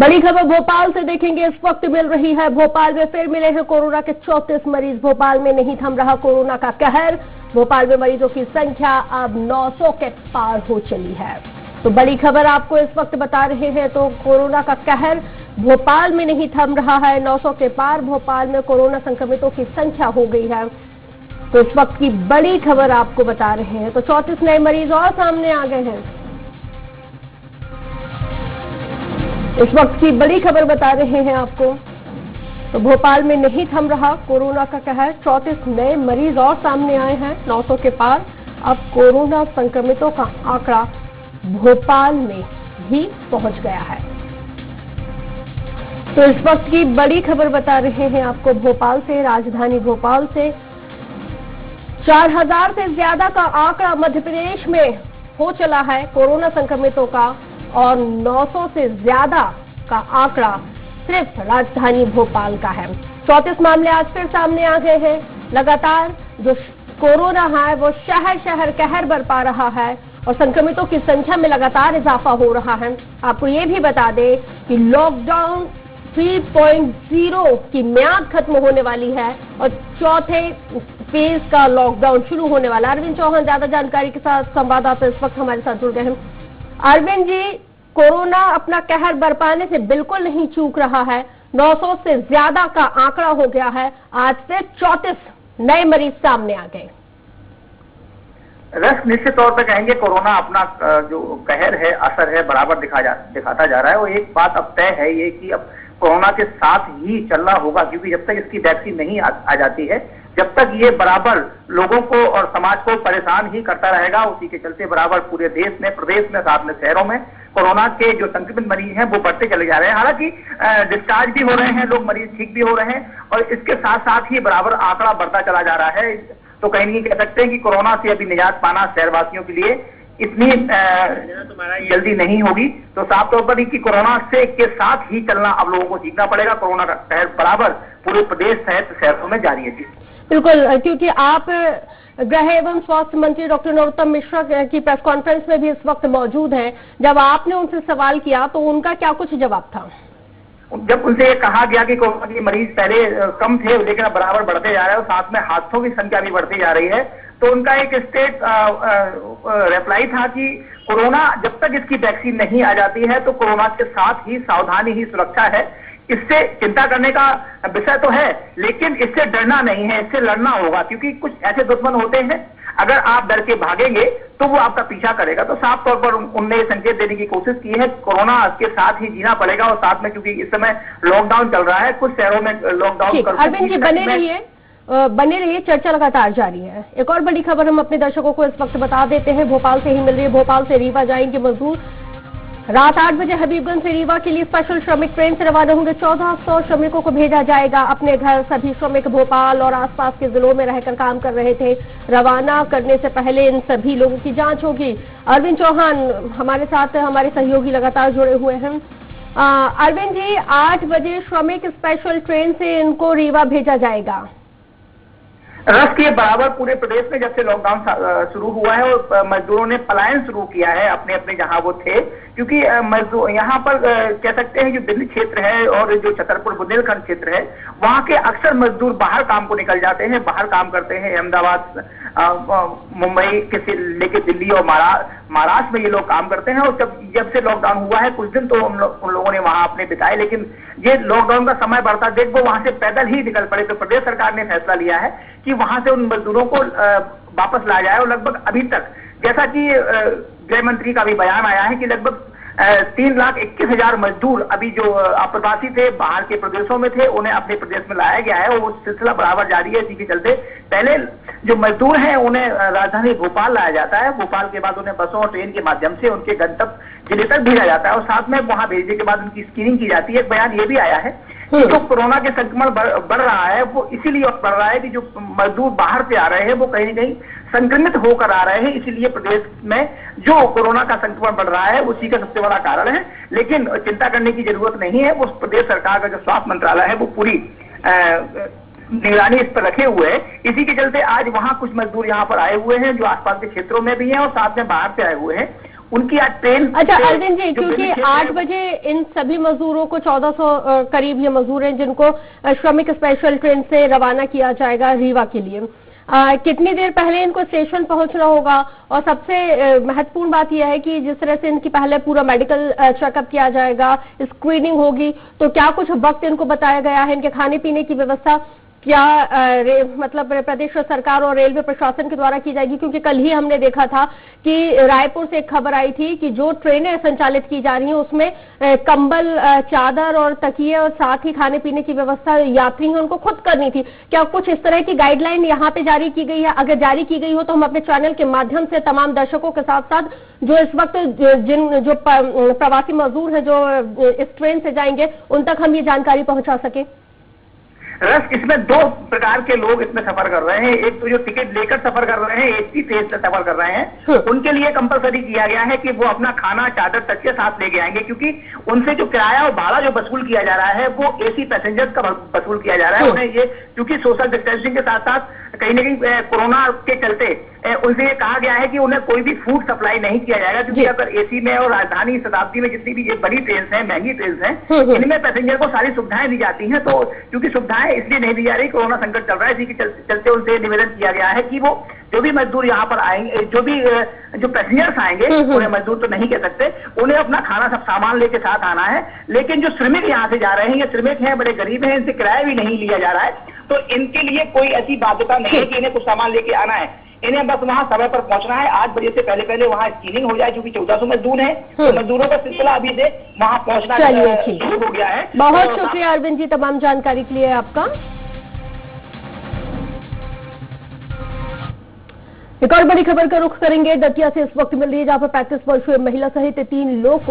बड़ी खबर भोपाल से देखेंगे, इस वक्त मिल रही है। भोपाल में फिर मिले हैं कोरोना के 34 मरीज। भोपाल में नहीं थम रहा कोरोना का कहर। भोपाल में मरीजों की संख्या अब 900 के पार हो चली है। तो बड़ी खबर आपको इस वक्त बता रहे हैं। तो कोरोना का कहर भोपाल में नहीं थम रहा है, 900 के पार भोपाल में कोरोना संक्रमितों की संख्या हो गई है। तो इस वक्त की बड़ी खबर आपको बता रहे हैं। तो 34 नए मरीज और सामने आ गए हैं। इस वक्त की बड़ी खबर बता रहे हैं आपको। तो भोपाल में नहीं थम रहा कोरोना का कहर, 34 नए मरीज और सामने आए हैं, 900 के पार। अब कोरोना संक्रमितों का आंकड़ा भोपाल में भी पहुंच गया है। तो इस वक्त की बड़ी खबर बता रहे हैं आपको भोपाल से, राजधानी भोपाल से। 4000 से ज्यादा का आंकड़ा मध्य प्रदेश में हो चला है कोरोना संक्रमितों का, और 900 से ज्यादा का आंकड़ा सिर्फ राजधानी भोपाल का है। 34 मामले आज फिर सामने आ गए हैं। लगातार जो कोरोना है वो शहर शहर कहर बरपा रहा है और संक्रमितों की संख्या में लगातार इजाफा हो रहा है। आपको ये भी बता दें कि लॉकडाउन 3.0 की म्याद खत्म होने वाली है और चौथे फेज का लॉकडाउन शुरू होने वाला। अरविंद चौहान ज्यादा जानकारी के साथ संवाददाता इस वक्त हमारे साथ जुड़ गए हैं। अरविंद जी, कोरोना अपना कहर बरपाने से बिल्कुल नहीं चूक रहा है। 900 से ज्यादा का आंकड़ा हो गया है। आज से 34 नए मरीज सामने आ गए। निश्चित तौर पर कहेंगे कोरोना अपना जो कहर है, असर है, बराबर दिखाता जा रहा है। और एक बात अब तय है ये कि अब कोरोना के साथ ही चलना होगा, क्योंकि जब तक इसकी वैक्सीन नहीं आ जाती है, जब तक ये बराबर लोगों को और समाज को परेशान ही करता रहेगा। उसी के चलते बराबर पूरे देश में, प्रदेश में, साथ में शहरों में कोरोना के जो संक्रमित मरीज हैं वो बढ़ते चले जा रहे हैं। हालांकि डिस्चार्ज भी हो रहे हैं लोग, मरीज ठीक भी हो रहे हैं, और इसके साथ साथ ही बराबर आंकड़ा बढ़ता चला जा रहा है। तो कहीं नहीं कह सकते हैं कि कोरोना से अभी निजात पाना शहरवासियों के लिए इतनी जल्दी नहीं होगी। तो साफ तौर पर कि कोरोना से के साथ ही चलना अब लोगों को सीखना पड़ेगा। कोरोना का कहर बराबर पूरे प्रदेश सहित शहरों में जारी है। जी बिल्कुल, क्योंकि आप गृह एवं स्वास्थ्य मंत्री डॉक्टर नरोत्तम मिश्रा की प्रेस कॉन्फ्रेंस में भी इस वक्त मौजूद हैं। जब आपने उनसे सवाल किया तो उनका क्या कुछ जवाब था? जब उनसे ये कहा गया कि कोरोना के मरीज पहले कम थे लेकिन अब बराबर बढ़ते जा रहे हैं और साथ में हादसों की संख्या भी बढ़ती जा रही है, तो उनका एक स्टेट रिप्लाई था कि कोरोना जब तक इसकी वैक्सीन नहीं आ जाती है तो कोरोना के साथ ही सावधानी ही सुरक्षा है। इससे चिंता करने का विषय तो है, लेकिन इससे डरना नहीं है, इससे लड़ना होगा। क्योंकि कुछ ऐसे दुश्मन होते हैं, अगर आप डर के भागेंगे तो वो आपका पीछा करेगा। तो साफ तौर पर उनने ये संकेत देने की कोशिश की है, कोरोना के साथ ही जीना पड़ेगा। और साथ में क्योंकि इस समय लॉकडाउन चल रहा है, कुछ शहरों में लॉकडाउन। अरविंद जी बने रहिए, चर्चा लगातार जारी है। एक और बड़ी खबर हम अपने दर्शकों को इस वक्त बता देते हैं, भोपाल से ही मिल रही है। भोपाल से रीवा जाएंगे मजदूर। रात 8 बजे हबीबगंज से रीवा के लिए स्पेशल श्रमिक ट्रेन से रवाना होंगे। 1400 श्रमिकों को भेजा जाएगा अपने घर। सभी श्रमिक भोपाल और आसपास के जिलों में रहकर काम कर रहे थे। रवाना करने से पहले इन सभी लोगों की जांच होगी। अरविंद चौहान हमारे साथ, हमारे सहयोगी लगातार जुड़े हुए हैं। अरविंद जी, 8 बजे श्रमिक स्पेशल ट्रेन से इनको रीवा भेजा जाएगा। रस के बराबर पूरे प्रदेश में जब से लॉकडाउन शुरू हुआ है और मजदूरों ने पलायन शुरू किया है अपने अपने जहां वो थे, क्योंकि मजदूर यहाँ पर कह सकते हैं जो दिल्ली क्षेत्र है और जो छतरपुर बुंदेलखंड क्षेत्र है, वहां के अक्सर मजदूर बाहर काम को निकल जाते हैं, बाहर काम करते हैं। अहमदाबाद, मुंबई के लेके दिल्ली और महाराष्ट्र में ये लोग काम करते हैं। और जब से लॉकडाउन हुआ है कुछ दिन तो उन लोगों ने वहां अपने बिताए, लेकिन ये लॉकडाउन का समय बढ़ता देख वो वहां से पैदल ही निकल पड़े। तो प्रदेश सरकार ने फैसला लिया है कि वहां से उन मजदूरों को वापस लाया जाए। और लगभग अभी तक, जैसा कि गृह मंत्री का भी बयान आया है कि लगभग 3,21,000 मजदूर अभी जो अप्रवासी थे, बाहर के प्रदेशों में थे, उन्हें अपने प्रदेश में लाया गया है और वो सिलसिला बराबर जारी है। इसी के चलते पहले जो मजदूर हैं उन्हें राजधानी भोपाल लाया जाता है। भोपाल के बाद उन्हें बसों और ट्रेन के माध्यम से उनके गंतव्य जिले तक भेजा जाता है और साथ में वहां भेजने के बाद उनकी स्क्रीनिंग की जाती है। एक बयान ये भी आया है कि जो कोरोना के संक्रमण बढ़ रहा है वो इसीलिए बढ़ रहा है कि जो मजदूर बाहर से आ रहे हैं वो कहीं न कहीं संक्रमित होकर आ रहे हैं। इसीलिए प्रदेश में जो कोरोना का संक्रमण बढ़ रहा है उसी का सबसे बड़ा कारण है। लेकिन चिंता करने की जरूरत नहीं है। वो प्रदेश सरकार का जो स्वास्थ्य मंत्रालय है वो पूरी निगरानी इस पर रखे हुए है। इसी के चलते आज वहां कुछ मजदूर यहाँ पर आए हुए हैं जो आसपास के क्षेत्रों में भी हैं और साथ में बाहर से आए हुए हैं। उनकी आज ट्रेन। अच्छा अरविंद जी, क्योंकि 8 बजे इन सभी मजदूरों को 1400 करीब ये मजदूर हैं जिनको श्रमिक स्पेशल ट्रेन से रवाना किया जाएगा रीवा के लिए, कितनी देर पहले इनको स्टेशन पहुंचना होगा? और सबसे महत्वपूर्ण बात यह है कि जिस तरह से इनकी पहले पूरा मेडिकल चेकअप किया जाएगा, स्क्रीनिंग होगी, तो क्या कुछ वक्त इनको बताया गया है? इनके खाने पीने की व्यवस्था क्या मतलब प्रदेश सरकार और रेलवे प्रशासन के द्वारा की जाएगी? क्योंकि कल ही हमने देखा था कि रायपुर से एक खबर आई थी कि जो ट्रेनें संचालित की जा रही हैं उसमें कंबल, चादर और तकिए और साथ ही खाने पीने की व्यवस्था यात्रियों उनको खुद करनी थी। क्या कुछ इस तरह की गाइडलाइन यहाँ पे जारी की गई है? अगर जारी की गई हो तो हम अपने चैनल के माध्यम से तमाम दर्शकों के साथ साथ जो इस वक्त जो प्रवासी मजदूर हैं जो इस ट्रेन से जाएंगे उन तक हम ये जानकारी पहुंचा सके। रस, इसमें 2 प्रकार के लोग इसमें सफर कर रहे हैं। एक तो जो टिकट लेकर सफर कर रहे हैं, एसी ट्रेन से सफर कर रहे हैं, उनके लिए कंपलसरी किया गया है कि वो अपना खाना, चादर, तकिया साथ लेके आएंगे, क्योंकि उनसे जो किराया और भाड़ा जो वसूल किया जा रहा है वो एसी पैसेंजर्स का वसूल किया जा रहा है। उन्हें ये क्योंकि सोशल डिस्टेंसिंग के साथ साथ कहीं न कहीं कोरोना के चलते उनसे ये कहा गया है कि उन्हें कोई भी फूड सप्लाई नहीं किया जाएगा, क्योंकि अगर एसी में और राजधानी शताब्दी में जितनी भी ये बड़ी ट्रेन है, महंगी ट्रेन है, इनमें पैसेंजर को सारी सुविधाएं दी जाती हैं। तो क्योंकि सुविधाएं इसलिए नहीं दी जा रही, कोरोना संकट चल रहा है, इसी के चलते उनसे निवेदन किया गया है कि वो जो भी मजदूर यहाँ पर आएंगे, जो पैसेंजर्स आएंगे, उन्हें मजदूर तो नहीं कह सकते, उन्हें अपना खाना सब सामान लेके साथ आना है। लेकिन जो श्रमिक यहाँ से जा रहे हैं, ये श्रमिक हैं, बड़े गरीब हैं, इनसे किराया भी नहीं लिया जा रहा है, तो इनके लिए कोई ऐसी बाध्यता नहीं है कि इन्हें कुछ सामान लेके आना है। इन्हें बस वहाँ समय पर पहुंचना है। 8 बजे से पहले वहाँ स्क्रीनिंग हो जाए, क्योंकि 1400 मजदूर हैं, तो मजदूरों का सिलसिला अभी से वहाँ पहुंचना शुरू हो गया है। बहुत शुक्रिया अरविंद जी तमाम जानकारी के लिए आपका। एक और बड़ी खबर का रुख करेंगे। दतिया से इस वक्त मिल रही है जहां पर 35 वर्षीय महिला सहित 3 लोग